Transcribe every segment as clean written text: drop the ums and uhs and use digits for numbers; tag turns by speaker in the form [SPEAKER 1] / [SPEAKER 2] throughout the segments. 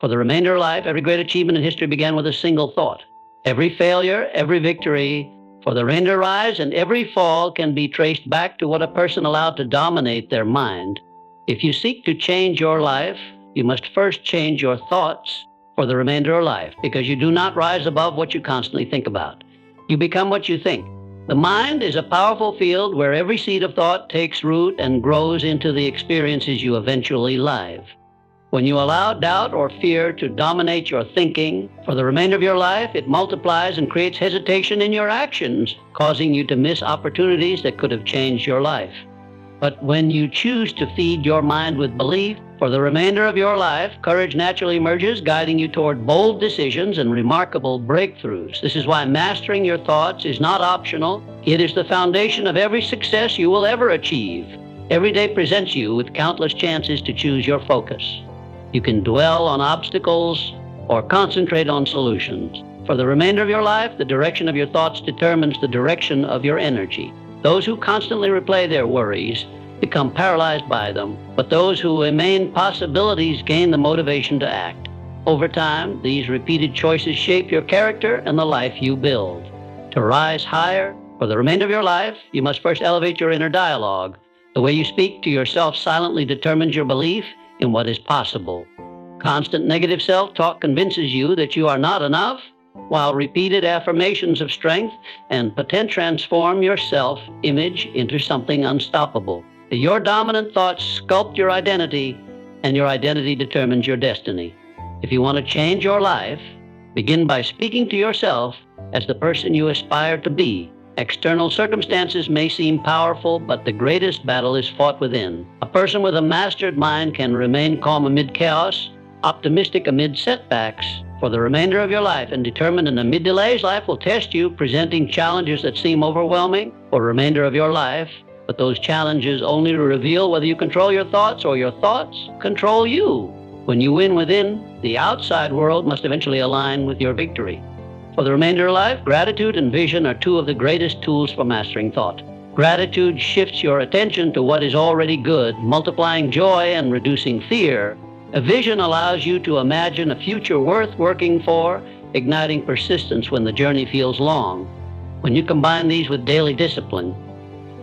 [SPEAKER 1] For the remainder of life, every great achievement in history began with a single thought. Every failure, every victory, for the remainder rise, and every fall can be traced back to what a person allowed to dominate their mind. If you seek to change your life, you must first change your thoughts for the remainder of life, because you do not rise above what you constantly think about. You become what you think. The mind is a powerful field where every seed of thought takes root and grows into the experiences you eventually live. When you allow doubt or fear to dominate your thinking, for the remainder of your life, it multiplies and creates hesitation in your actions, causing you to miss opportunities that could have changed your life. But when you choose to feed your mind with belief, for the remainder of your life, courage naturally emerges, guiding you toward bold decisions and remarkable breakthroughs. This is why mastering your thoughts is not optional. It is the foundation of every success you will ever achieve. Every day presents you with countless chances to choose your focus. You can dwell on obstacles or concentrate on solutions. For the remainder of your life, the direction of your thoughts determines the direction of your energy. Those who constantly replay their worries become paralyzed by them, but those who remain possibilities gain the motivation to act. Over time, these repeated choices shape your character and the life you build. To rise higher, for the remainder of your life, you must first elevate your inner dialogue. The way you speak to yourself silently determines your belief in what is possible. Constant negative self-talk convinces you that you are not enough, while repeated affirmations of strength and potential transform your self-image into something unstoppable. Your dominant thoughts sculpt your identity, and your identity determines your destiny. If you want to change your life, begin by speaking to yourself as the person you aspire to be. External circumstances may seem powerful, but the greatest battle is fought within. A person with a mastered mind can remain calm amid chaos, optimistic amid setbacks, for the remainder of your life, and determined in amid delays. Life will test you, presenting challenges that seem overwhelming for the remainder of your life, but those challenges only reveal whether you control your thoughts or your thoughts control you. When you win within, the outside world must eventually align with your victory. For the remainder of life, gratitude and vision are two of the greatest tools for mastering thought. Gratitude shifts your attention to what is already good, multiplying joy and reducing fear. A vision allows you to imagine a future worth working for, igniting persistence when the journey feels long. When you combine these with daily discipline,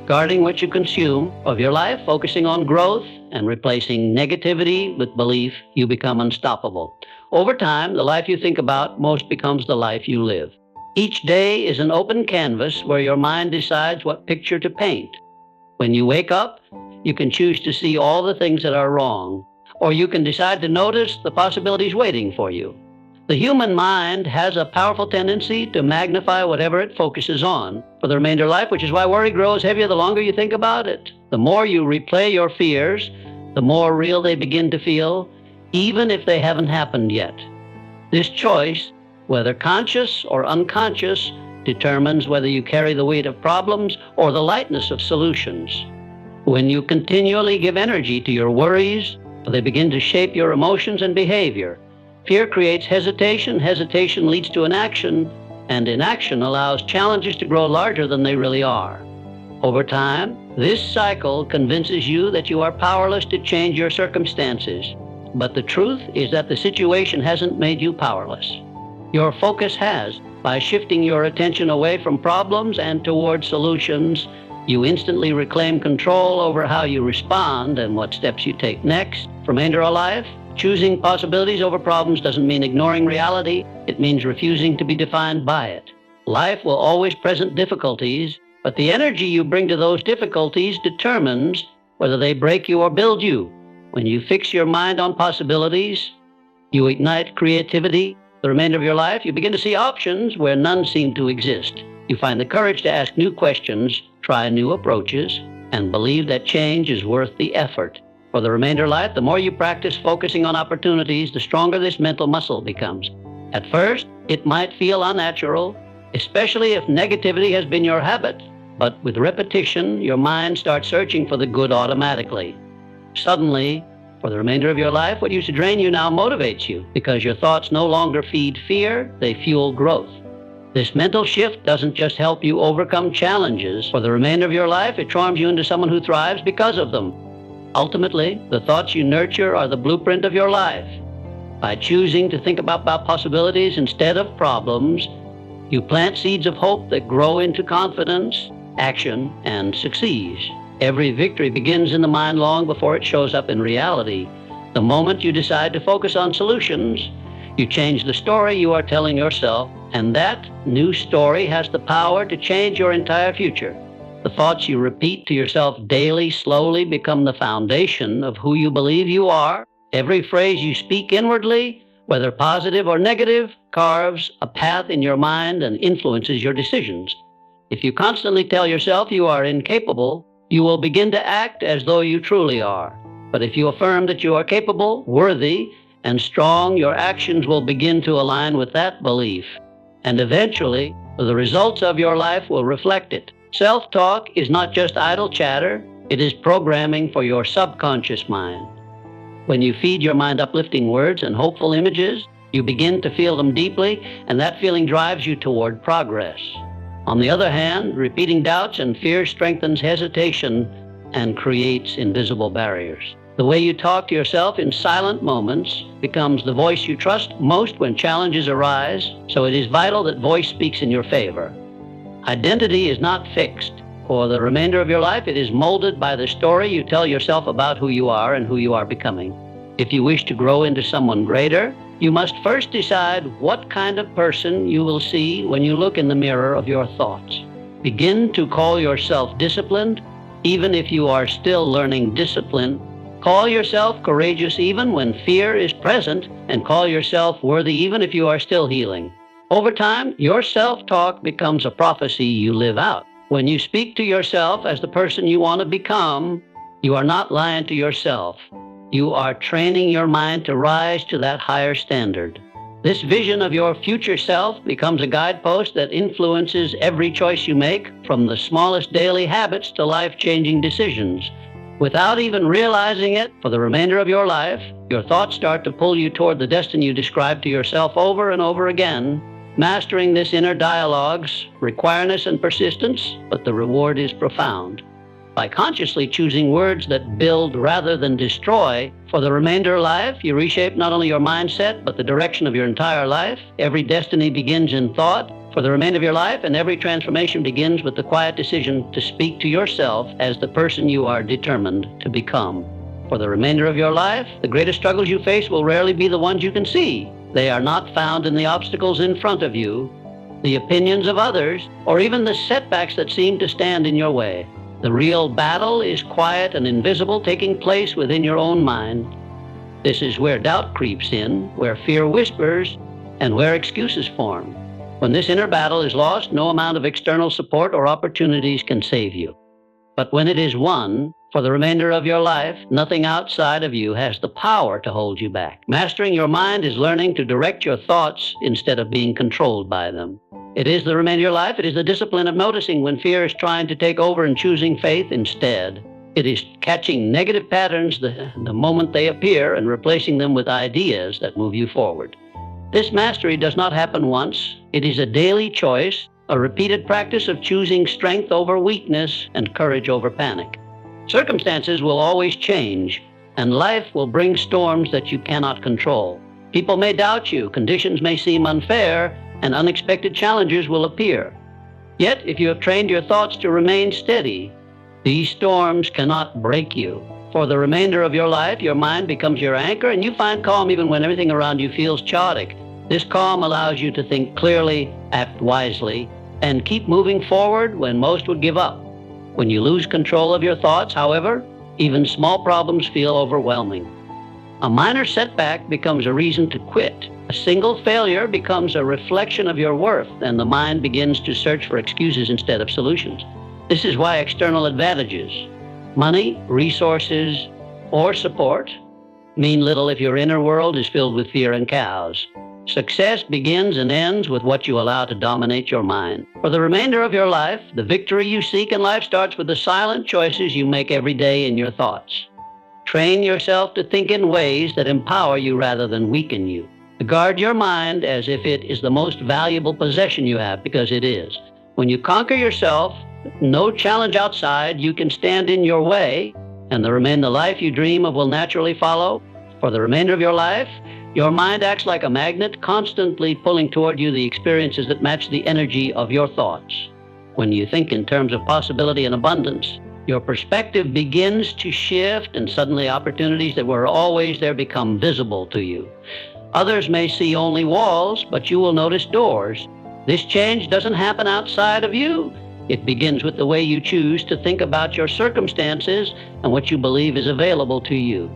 [SPEAKER 1] guarding what you consume of your life, focusing on growth, and replacing negativity with belief, you become unstoppable. Over time, the life you think about most becomes the life you live. Each day is an open canvas where your mind decides what picture to paint. When you wake up, you can choose to see all the things that are wrong, or you can decide to notice the possibilities waiting for you. The human mind has a powerful tendency to magnify whatever it focuses on for the remainder of life, which is why worry grows heavier the longer you think about it. The more you replay your fears, the more real they begin to feel, even if they haven't happened yet. This choice, whether conscious or unconscious, determines whether you carry the weight of problems or the lightness of solutions. When you continually give energy to your worries, they begin to shape your emotions and behavior. Fear creates hesitation, hesitation leads to inaction, and inaction allows challenges to grow larger than they really are. Over time, this cycle convinces you that you are powerless to change your circumstances. But the truth is that the situation hasn't made you powerless. Your focus has. By shifting your attention away from problems and toward solutions, you instantly reclaim control over how you respond and what steps you take next. For remainder of life, choosing possibilities over problems doesn't mean ignoring reality. It means refusing to be defined by it. Life will always present difficulties, but the energy you bring to those difficulties determines whether they break you or build you. When you fix your mind on possibilities, you ignite creativity. The remainder of your life, you begin to see options where none seem to exist. You find the courage to ask new questions, try new approaches, and believe that change is worth the effort. For the remainder of life, the more you practice focusing on opportunities, the stronger this mental muscle becomes. At first, it might feel unnatural, especially if negativity has been your habit. But with repetition, your mind starts searching for the good automatically. Suddenly, for the remainder of your life, what used to drain you now motivates you, because your thoughts no longer feed fear, they fuel growth. This mental shift doesn't just help you overcome challenges. For the remainder of your life, it transforms you into someone who thrives because of them. Ultimately, the thoughts you nurture are the blueprint of your life. By choosing to think about possibilities instead of problems, you plant seeds of hope that grow into confidence, action, and succeeds. Every victory begins in the mind long before it shows up in reality. The moment you decide to focus on solutions, you change the story you are telling yourself, and that new story has the power to change your entire future. The thoughts you repeat to yourself daily slowly become the foundation of who you believe you are. Every phrase you speak inwardly, whether positive or negative, carves a path in your mind and influences your decisions. If you constantly tell yourself you are incapable, you will begin to act as though you truly are. But if you affirm that you are capable, worthy, and strong, your actions will begin to align with that belief. And eventually, the results of your life will reflect it. Self-talk is not just idle chatter, it is programming for your subconscious mind. When you feed your mind uplifting words and hopeful images, you begin to feel them deeply, and that feeling drives you toward progress. On the other hand, repeating doubts and fears strengthens hesitation and creates invisible barriers. The way you talk to yourself in silent moments becomes the voice you trust most when challenges arise, so it is vital that voice speaks in your favor. Identity is not fixed. For the remainder of your life, it is molded by the story you tell yourself about who you are and who you are becoming. If you wish to grow into someone greater, you must first decide what kind of person you will see when you look in the mirror of your thoughts. Begin to call yourself disciplined, even if you are still learning discipline. Call yourself courageous even when fear is present, and call yourself worthy even if you are still healing. Over time, your self-talk becomes a prophecy you live out. When you speak to yourself as the person you want to become, you are not lying to yourself. You are training your mind to rise to that higher standard. This vision of your future self becomes a guidepost that influences every choice you make, from the smallest daily habits to life-changing decisions. Without even realizing it, for the remainder of your life, your thoughts start to pull you toward the destiny you describe to yourself over and over again. Mastering this inner dialogues require earnestness and persistence, but the reward is profound. By consciously choosing words that build rather than destroy, for the remainder of life, you reshape not only your mindset, but the direction of your entire life. Every destiny begins in thought for the remainder of your life, and every transformation begins with the quiet decision to speak to yourself as the person you are determined to become. For the remainder of your life, the greatest struggles you face will rarely be the ones you can see. They are not found in the obstacles in front of you, the opinions of others, or even the setbacks that seem to stand in your way. The real battle is quiet and invisible, taking place within your own mind. This is where doubt creeps in, where fear whispers, and where excuses form. When this inner battle is lost, no amount of external support or opportunities can save you. But when it is won, for the remainder of your life, nothing outside of you has the power to hold you back. Mastering your mind is learning to direct your thoughts instead of being controlled by them. It is the remainder of your life. It is the discipline of noticing when fear is trying to take over and choosing faith instead. It is catching negative patterns the moment they appear and replacing them with ideas that move you forward. This mastery does not happen once. It is a daily choice, a repeated practice of choosing strength over weakness and courage over panic. Circumstances will always change, and life will bring storms that you cannot control. People may doubt you, conditions may seem unfair, and unexpected challenges will appear. Yet, if you have trained your thoughts to remain steady, these storms cannot break you. For the remainder of your life, your mind becomes your anchor, and you find calm even when everything around you feels chaotic. This calm allows you to think clearly, act wisely, and keep moving forward when most would give up. When you lose control of your thoughts, however, even small problems feel overwhelming. A minor setback becomes a reason to quit. A single failure becomes a reflection of your worth, and the mind begins to search for excuses instead of solutions. This is why external advantages, money, resources, or support, mean little if your inner world is filled with fear and chaos. Success begins and ends with what you allow to dominate your mind. For the remainder of your life, the victory you seek in life starts with the silent choices you make every day in your thoughts. Train yourself to think in ways that empower you rather than weaken you. Guard your mind as if it is the most valuable possession you have, because it is. When you conquer yourself, no challenge outside you can stand in your way, and the life you dream of will naturally follow. For the remainder of your life, Your mind acts like a magnet, constantly pulling toward you the experiences that match the energy of your thoughts. When you think in terms of possibility and abundance, your perspective begins to shift, and suddenly opportunities that were always there become visible to you. Others may see only walls, but you will notice doors. This change doesn't happen outside of you. It begins with the way you choose to think about your circumstances and what you believe is available to you.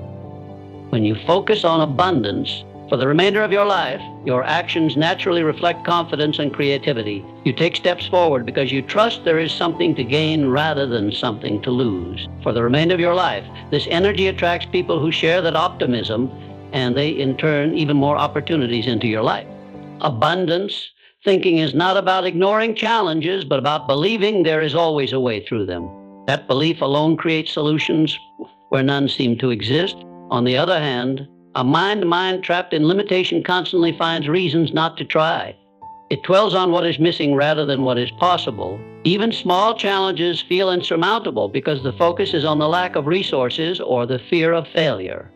[SPEAKER 1] When you focus on abundance, for the remainder of your life, your actions naturally reflect confidence and creativity. You take steps forward because you trust there is something to gain rather than something to lose. For the remainder of your life, this energy attracts people who share that optimism, and they in turn even more opportunities into your life. Abundance thinking is not about ignoring challenges, but about believing there is always a way through them. That belief alone creates solutions where none seem to exist. On the other hand, a mind trapped in limitation constantly finds reasons not to try. It dwells on what is missing rather than what is possible. Even small challenges feel insurmountable because the focus is on the lack of resources or the fear of failure.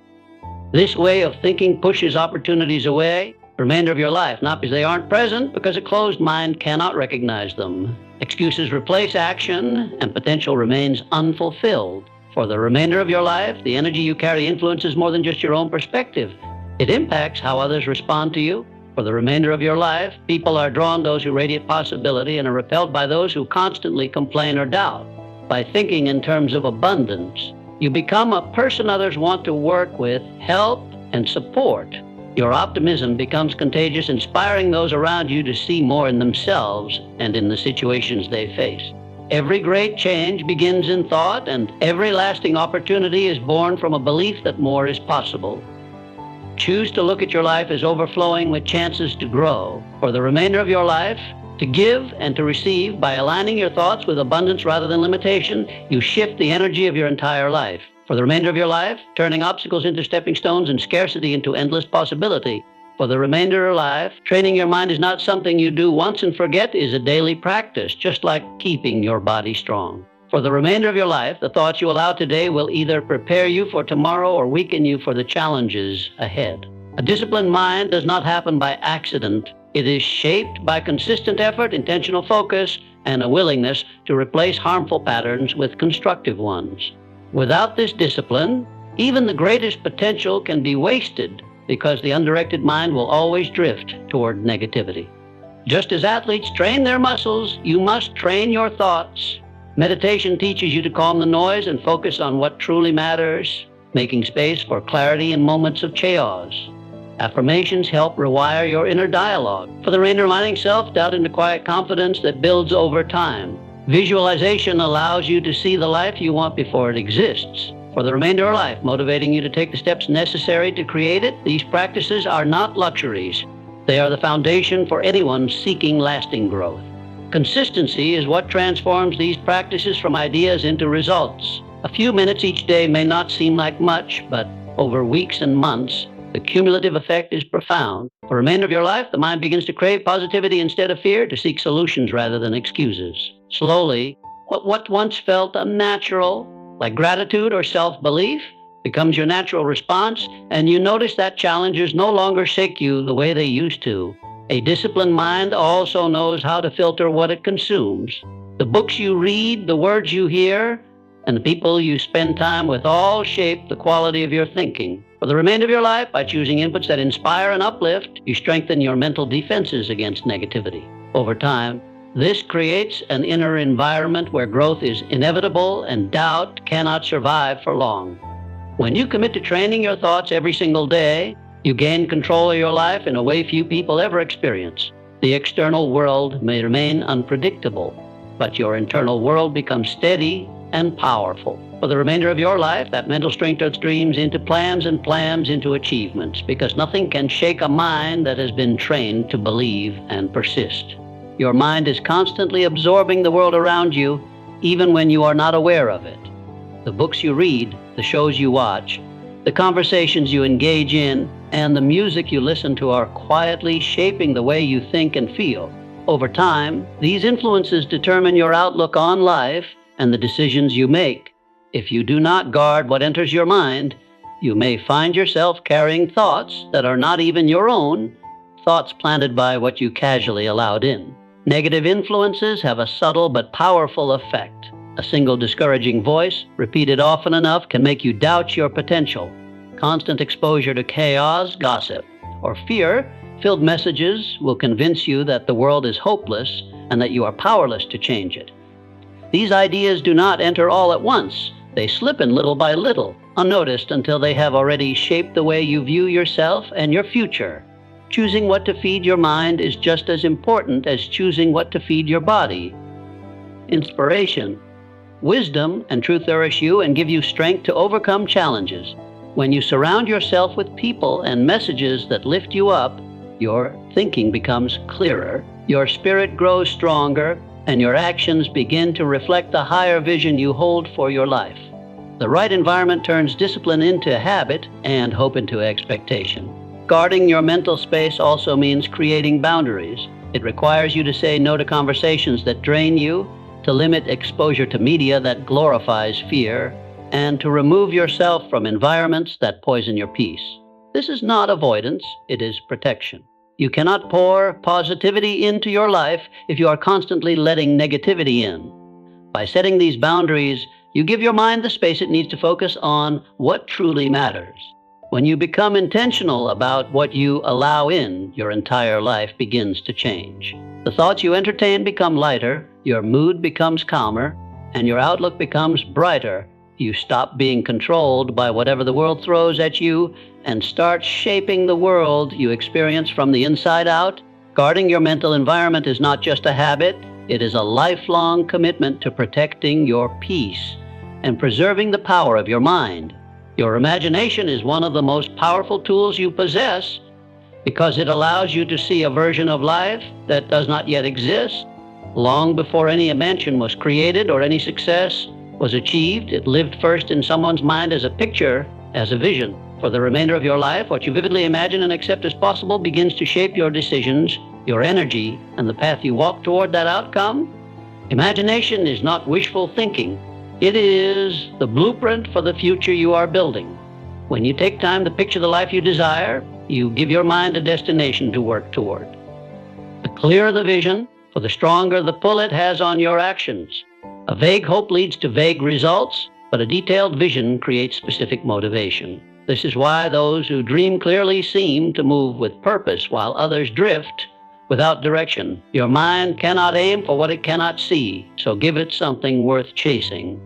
[SPEAKER 1] This way of thinking pushes opportunities away the remainder of your life, not because they aren't present, because a closed mind cannot recognize them. Excuses replace action, and potential remains unfulfilled. For the remainder of your life, the energy you carry influences more than just your own perspective. It impacts how others respond to you. For the remainder of your life, people are drawn to those who radiate possibility and are repelled by those who constantly complain or doubt. By thinking in terms of abundance, you become a person others want to work with, help, and support. Your optimism becomes contagious, inspiring those around you to see more in themselves and in the situations they face. Every great change begins in thought, and every lasting opportunity is born from a belief that more is possible. Choose to look at your life as overflowing with chances to grow. For the remainder of your life, to give and to receive, by aligning your thoughts with abundance rather than limitation, you shift the energy of your entire life. For the remainder of your life, turning obstacles into stepping stones and scarcity into endless possibility. For the remainder of your life, training your mind is not something you do once and forget, is a daily practice, just like keeping your body strong. For the remainder of your life, the thoughts you allow today will either prepare you for tomorrow or weaken you for the challenges ahead. A disciplined mind does not happen by accident. It is shaped by consistent effort, intentional focus, and a willingness to replace harmful patterns with constructive ones. Without this discipline, even the greatest potential can be wasted because the undirected mind will always drift toward negativity. Just as athletes train their muscles, you must train your thoughts. Meditation teaches you to calm the noise and focus on what truly matters, making space for clarity in moments of chaos. Affirmations help rewire your inner dialogue, for the reminding self-doubt into quiet confidence that builds over time. Visualization allows you to see the life you want before it exists. For the remainder of life, motivating you to take the steps necessary to create it, these practices are not luxuries. They are the foundation for anyone seeking lasting growth. Consistency is what transforms these practices from ideas into results. A few minutes each day may not seem like much, but over weeks and months, the cumulative effect is profound. For the remainder of your life, the mind begins to crave positivity instead of fear, to seek solutions rather than excuses. Slowly, what once felt unnatural, like gratitude or self-belief, becomes your natural response, and you notice that challenges no longer shake you the way they used to. A disciplined mind also knows how to filter what it consumes. The books you read, the words you hear, and the people you spend time with all shape the quality of your thinking. For the remainder of your life, by choosing inputs that inspire and uplift, you strengthen your mental defenses against negativity. Over time, this creates an inner environment where growth is inevitable and doubt cannot survive for long. When you commit to training your thoughts every single day, you gain control of your life in a way few people ever experience. The external world may remain unpredictable, but your internal world becomes steady and powerful. For the remainder of your life, that mental strength turns dreams into plans and plans into achievements, because nothing can shake a mind that has been trained to believe and persist. Your mind is constantly absorbing the world around you, even when you are not aware of it. The books you read, the shows you watch, the conversations you engage in, and the music you listen to are quietly shaping the way you think and feel. Over time, these influences determine your outlook on life and the decisions you make. If you do not guard what enters your mind, you may find yourself carrying thoughts that are not even your own, thoughts planted by what you casually allowed in. Negative influences have a subtle but powerful effect. A single discouraging voice, repeated often enough, can make you doubt your potential. Constant exposure to chaos, gossip, or fear-filled messages will convince you that the world is hopeless and that you are powerless to change it. These ideas do not enter all at once. They slip in little by little, unnoticed until they have already shaped the way you view yourself and your future. Choosing what to feed your mind is just as important as choosing what to feed your body. Inspiration. Wisdom and truth nourish you and give you strength to overcome challenges. When you surround yourself with people and messages that lift you up, your thinking becomes clearer, your spirit grows stronger, and your actions begin to reflect the higher vision you hold for your life. The right environment turns discipline into habit and hope into expectation. Guarding your mental space also means creating boundaries. It requires you to say no to conversations that drain you, to limit exposure to media that glorifies fear, and to remove yourself from environments that poison your peace. This is not avoidance, it is protection. You cannot pour positivity into your life if you are constantly letting negativity in. By setting these boundaries, you give your mind the space it needs to focus on what truly matters. When you become intentional about what you allow in, your entire life begins to change. The thoughts you entertain become lighter, your mood becomes calmer, and your outlook becomes brighter. You stop being controlled by whatever the world throws at you and start shaping the world you experience from the inside out. Guarding your mental environment is not just a habit, it is a lifelong commitment to protecting your peace and preserving the power of your mind. Your imagination is one of the most powerful tools you possess because it allows you to see a version of life that does not yet exist. Long before any invention was created or any success was achieved, it lived first in someone's mind as a picture, as a vision. For the remainder of your life, what you vividly imagine and accept as possible begins to shape your decisions, your energy, and the path you walk toward that outcome. Imagination is not wishful thinking. It is the blueprint for the future you are building. When you take time to picture the life you desire, you give your mind a destination to work toward. The clearer the vision, for the stronger the pull it has on your actions. A vague hope leads to vague results, but a detailed vision creates specific motivation. This is why those who dream clearly seem to move with purpose, while others drift without direction. Your mind cannot aim for what it cannot see, so give it something worth chasing.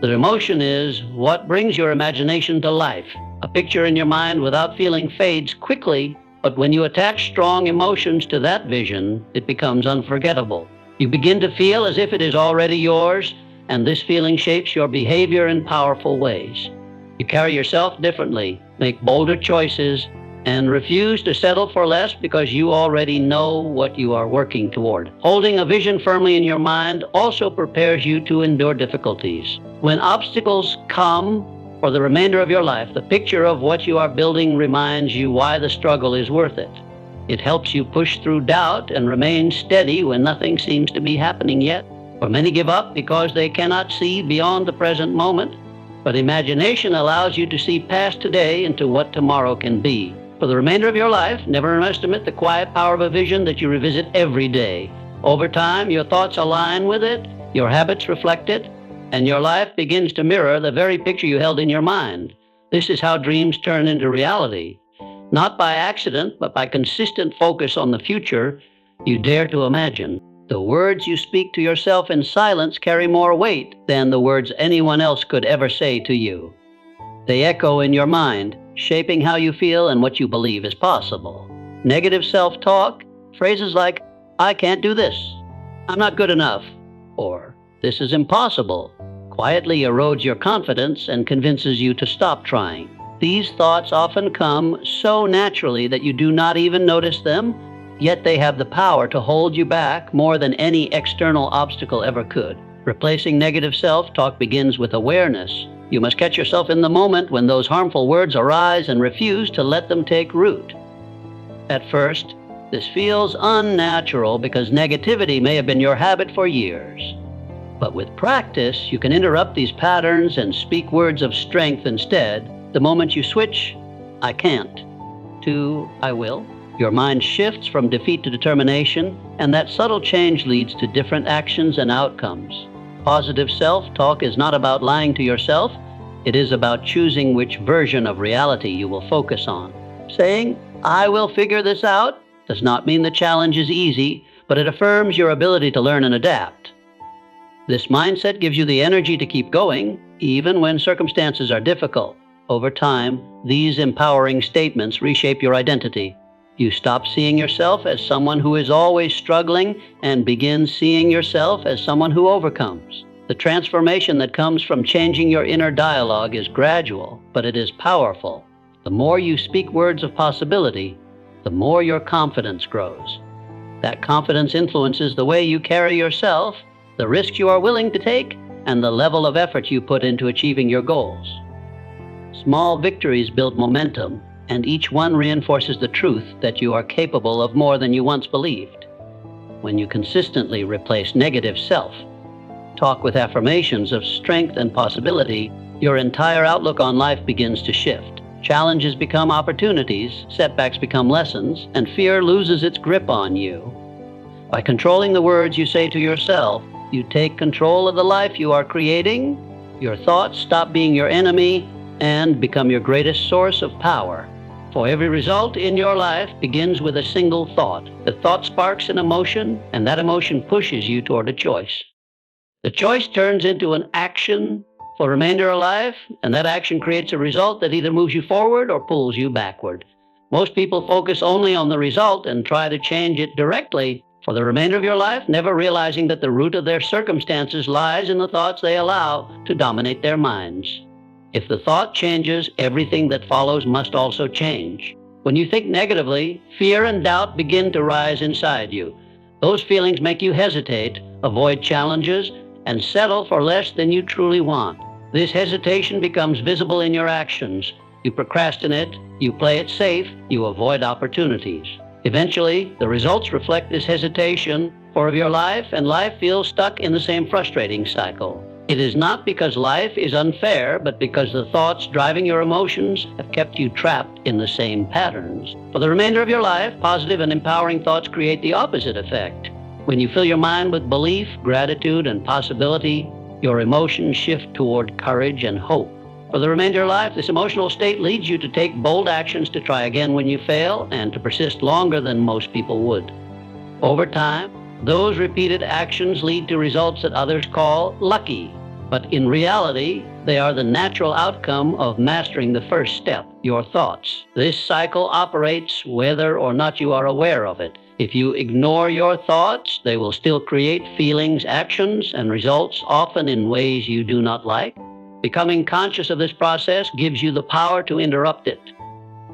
[SPEAKER 1] The emotion is what brings your imagination to life. A picture in your mind without feeling fades quickly, but when you attach strong emotions to that vision, it becomes unforgettable. You begin to feel as if it is already yours, and this feeling shapes your behavior in powerful ways. You carry yourself differently, make bolder choices, and refuse to settle for less because you already know what you are working toward. Holding a vision firmly in your mind also prepares you to endure difficulties. When obstacles come for the remainder of your life, the picture of what you are building reminds you why the struggle is worth it. It helps you push through doubt and remain steady when nothing seems to be happening yet. For many give up because they cannot see beyond the present moment, but imagination allows you to see past today into what tomorrow can be. For the remainder of your life, never underestimate the quiet power of a vision that you revisit every day. Over time, your thoughts align with it, your habits reflect it, and your life begins to mirror the very picture you held in your mind. This is how dreams turn into reality. Not by accident, but by consistent focus on the future you dare to imagine. The words you speak to yourself in silence carry more weight than the words anyone else could ever say to you. They echo in your mind, shaping how you feel and what you believe is possible. Negative self-talk, phrases like, "I can't do this," "I'm not good enough," or "this is impossible," quietly erodes your confidence and convinces you to stop trying. These thoughts often come so naturally that you do not even notice them, yet they have the power to hold you back more than any external obstacle ever could. Replacing negative self-talk begins with awareness. You must catch yourself in the moment when those harmful words arise and refuse to let them take root. At first, this feels unnatural because negativity may have been your habit for years. But with practice, you can interrupt these patterns and speak words of strength instead. The moment you switch, "I can't," to "I will," your mind shifts from defeat to determination, and that subtle change leads to different actions and outcomes. Positive self-talk is not about lying to yourself. It is about choosing which version of reality you will focus on. Saying, "I will figure this out," does not mean the challenge is easy, but it affirms your ability to learn and adapt. This mindset gives you the energy to keep going, even when circumstances are difficult. Over time, these empowering statements reshape your identity. You stop seeing yourself as someone who is always struggling and begin seeing yourself as someone who overcomes. The transformation that comes from changing your inner dialogue is gradual, but it is powerful. The more you speak words of possibility, the more your confidence grows. That confidence influences the way you carry yourself, the risks you are willing to take, and the level of effort you put into achieving your goals. Small victories build momentum, and each one reinforces the truth that you are capable of more than you once believed. When you consistently replace negative self-talk with affirmations of strength and possibility, your entire outlook on life begins to shift. Challenges become opportunities, setbacks become lessons, and fear loses its grip on you. By controlling the words you say to yourself, you take control of the life you are creating. Your thoughts stop being your enemy and become your greatest source of power. For every result in your life begins with a single thought. The thought sparks an emotion, and that emotion pushes you toward a choice. The choice turns into an action for the remainder of life, and that action creates a result that either moves you forward or pulls you backward. Most people focus only on the result and try to change it directly for the remainder of your life, never realizing that the root of their circumstances lies in the thoughts they allow to dominate their minds. If the thought changes, everything that follows must also change. When you think negatively, fear and doubt begin to rise inside you. Those feelings make you hesitate, avoid challenges, and settle for less than you truly want. This hesitation becomes visible in your actions. You procrastinate, you play it safe, you avoid opportunities. Eventually, the results reflect this hesitation for your life, and life feels stuck in the same frustrating cycle. It is not because life is unfair, but because the thoughts driving your emotions have kept you trapped in the same patterns. For the remainder of your life, positive and empowering thoughts create the opposite effect. When you fill your mind with belief, gratitude, and possibility, your emotions shift toward courage and hope. For the remainder of life, this emotional state leads you to take bold actions, to try again when you fail, and to persist longer than most people would. Over time, those repeated actions lead to results that others call lucky. But in reality, they are the natural outcome of mastering the first step, your thoughts. This cycle operates whether or not you are aware of it. If you ignore your thoughts, they will still create feelings, actions, and results, often in ways you do not like. Becoming conscious of this process gives you the power to interrupt it.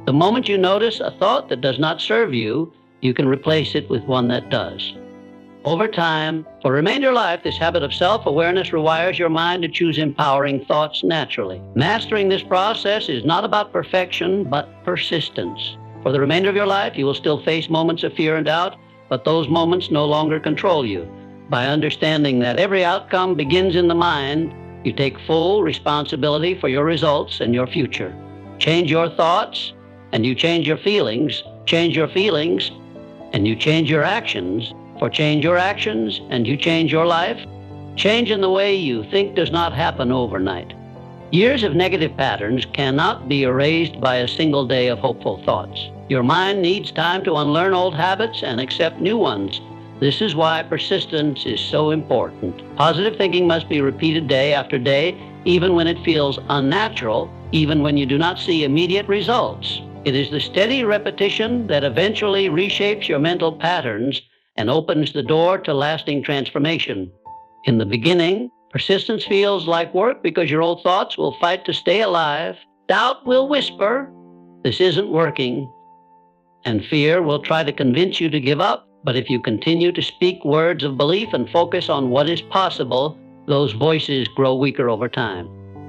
[SPEAKER 1] The moment you notice a thought that does not serve you, you can replace it with one that does. Over time, for the remainder of life, this habit of self-awareness rewires your mind to choose empowering thoughts naturally. Mastering this process is not about perfection, but persistence. For the remainder of your life, you will still face moments of fear and doubt, but those moments no longer control you. By understanding that every outcome begins in the mind, you take full responsibility for your results and your future. Change your thoughts, and you change your feelings. Change your feelings, and you change your actions. For change your actions, and you change your life. Change in the way you think does not happen overnight. Years of negative patterns cannot be erased by a single day of hopeful thoughts. Your mind needs time to unlearn old habits and accept new ones. This is why persistence is so important. Positive thinking must be repeated day after day, even when it feels unnatural, even when you do not see immediate results. It is the steady repetition that eventually reshapes your mental patterns and opens the door to lasting transformation. In the beginning, persistence feels like work because your old thoughts will fight to stay alive. Doubt will whisper, "This isn't working." And fear will try to convince you to give up. But if you continue to speak words of belief and focus on what is possible, those voices grow weaker over time.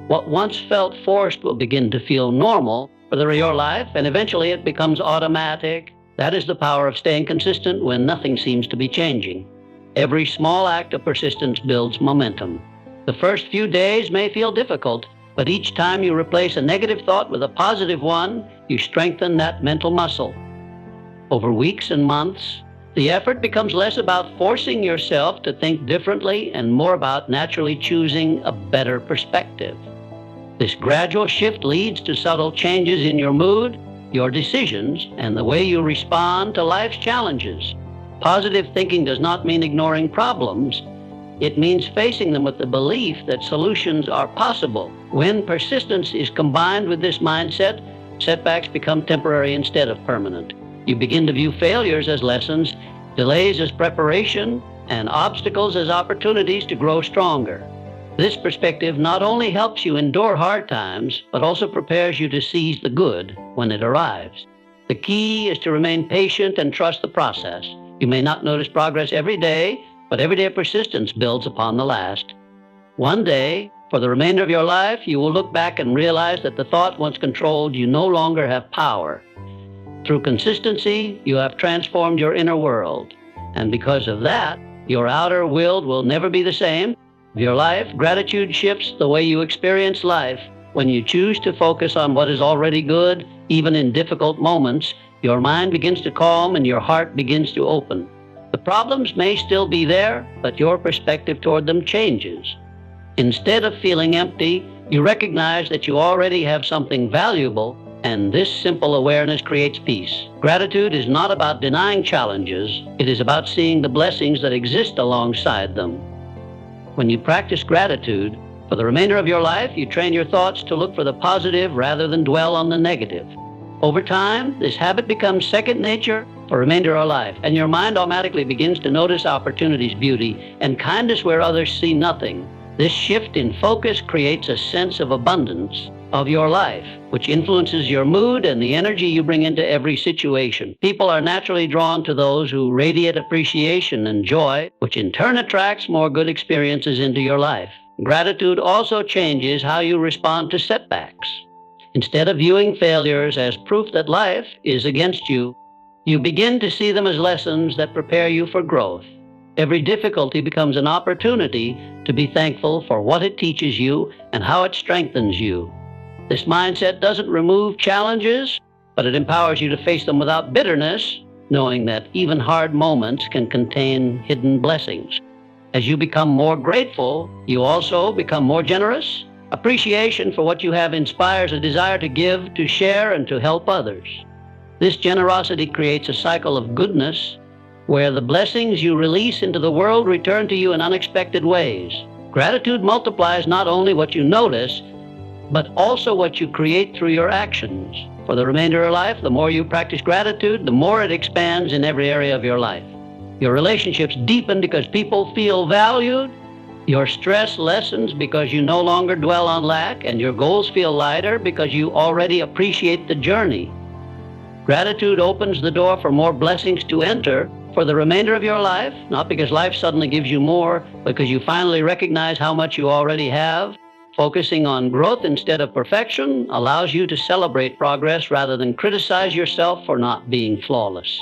[SPEAKER 1] What once felt forced will begin to feel normal for the rest of your life, and eventually it becomes automatic. That is the power of staying consistent when nothing seems to be changing. Every small act of persistence builds momentum. The first few days may feel difficult, But each time you replace a negative thought with a positive one, you strengthen that mental muscle. Over weeks and months, the effort becomes less about forcing yourself to think differently and more about naturally choosing a better perspective. This gradual shift leads to subtle changes in your mood, your decisions, and the way you respond to life's challenges. Positive thinking does not mean ignoring problems. It means facing them with the belief that solutions are possible. When persistence is combined with this mindset, setbacks become temporary instead of permanent. You begin to view failures as lessons, delays as preparation, and obstacles as opportunities to grow stronger. This perspective not only helps you endure hard times, but also prepares you to seize the good when it arrives. The key is to remain patient and trust the process. You may not notice progress every day, but everyday persistence builds upon the last. One day, for the remainder of your life, you will look back and realize that the thought once controlled you no longer have power. Through consistency, you have transformed your inner world. And because of that, your outer world will never be the same. Your life, gratitude shifts the way you experience life. When you choose to focus on what is already good, even in difficult moments, your mind begins to calm and your heart begins to open. The problems may still be there, but your perspective toward them changes. Instead of feeling empty, you recognize that you already have something valuable, and this simple awareness creates peace. Gratitude is not about denying challenges. It is about seeing the blessings that exist alongside them. When you practice gratitude, for the remainder of your life, you train your thoughts to look for the positive rather than dwell on the negative. Over time, this habit becomes second nature for the remainder of life, and your mind automatically begins to notice opportunities, beauty, and kindness where others see nothing. This shift in focus creates a sense of abundance of your life, which influences your mood and the energy you bring into every situation. People are naturally drawn to those who radiate appreciation and joy, which in turn attracts more good experiences into your life. Gratitude also changes how you respond to setbacks. Instead of viewing failures as proof that life is against you, you begin to see them as lessons that prepare you for growth. Every difficulty becomes an opportunity to be thankful for what it teaches you and how it strengthens you. This mindset doesn't remove challenges, but it empowers you to face them without bitterness, knowing that even hard moments can contain hidden blessings. As you become more grateful, you also become more generous. Appreciation for what you have inspires a desire to give, to share, and to help others. This generosity creates a cycle of goodness where the blessings you release into the world return to you in unexpected ways. Gratitude multiplies not only what you notice, but also what you create through your actions. For the remainder of life, the more you practice gratitude, the more it expands in every area of your life. Your relationships deepen because people feel valued. Your stress lessens because you no longer dwell on lack, and your goals feel lighter because you already appreciate the journey. Gratitude opens the door for more blessings to enter for the remainder of your life, not because life suddenly gives you more, but because you finally recognize how much you already have. Focusing on growth instead of perfection allows you to celebrate progress rather than criticize yourself for not being flawless.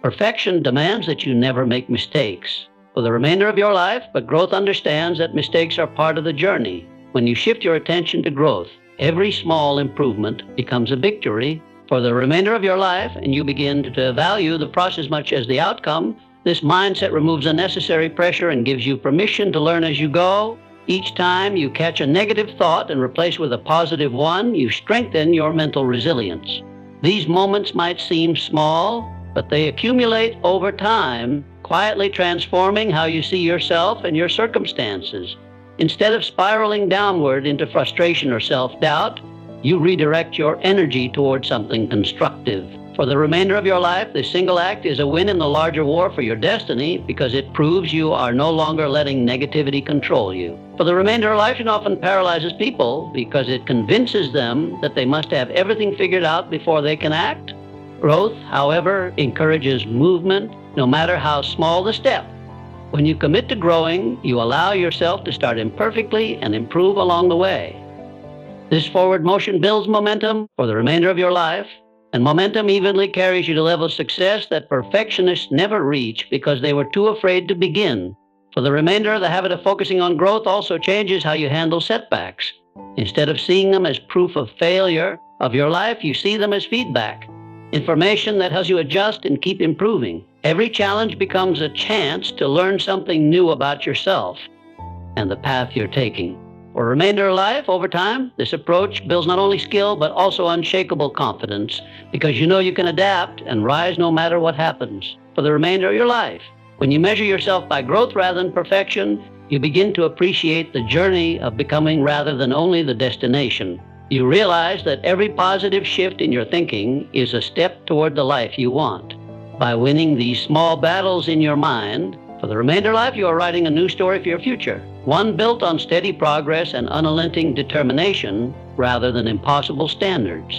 [SPEAKER 1] Perfection demands that you never make mistakes for the remainder of your life, but growth understands that mistakes are part of the journey. When you shift your attention to growth, every small improvement becomes a victory for the remainder of your life, and you begin to value the process as much as the outcome. This mindset removes unnecessary pressure and gives you permission to learn as you go. Each time you catch a negative thought and replace with a positive one, you strengthen your mental resilience. These moments might seem small, but they accumulate over time, quietly transforming how you see yourself and your circumstances. Instead of spiraling downward into frustration or self-doubt, you redirect your energy towards something constructive. For the remainder of your life, this single act is a win in the larger war for your destiny because it proves you are no longer letting negativity control you. For the remainder of life, it often paralyzes people because it convinces them that they must have everything figured out before they can act. Growth, however, encourages movement, no matter how small the step. When you commit to growing, you allow yourself to start imperfectly and improve along the way. This forward motion builds momentum for the remainder of your life, and momentum evenly carries you to levels of success that perfectionists never reach because they were too afraid to begin. For the remainder, the habit of focusing on growth also changes how you handle setbacks. Instead of seeing them as proof of failure of your life, you see them as feedback, information that helps you adjust and keep improving. Every challenge becomes a chance to learn something new about yourself and the path you're taking. For the remainder of life, over time, this approach builds not only skill, but also unshakable confidence, because you know you can adapt and rise no matter what happens for the remainder of your life. When you measure yourself by growth rather than perfection, you begin to appreciate the journey of becoming rather than only the destination. You realize that every positive shift in your thinking is a step toward the life you want. By winning these small battles in your mind, for the remainder of life, you are writing a new story for your future, one built on steady progress and unrelenting determination rather than impossible standards.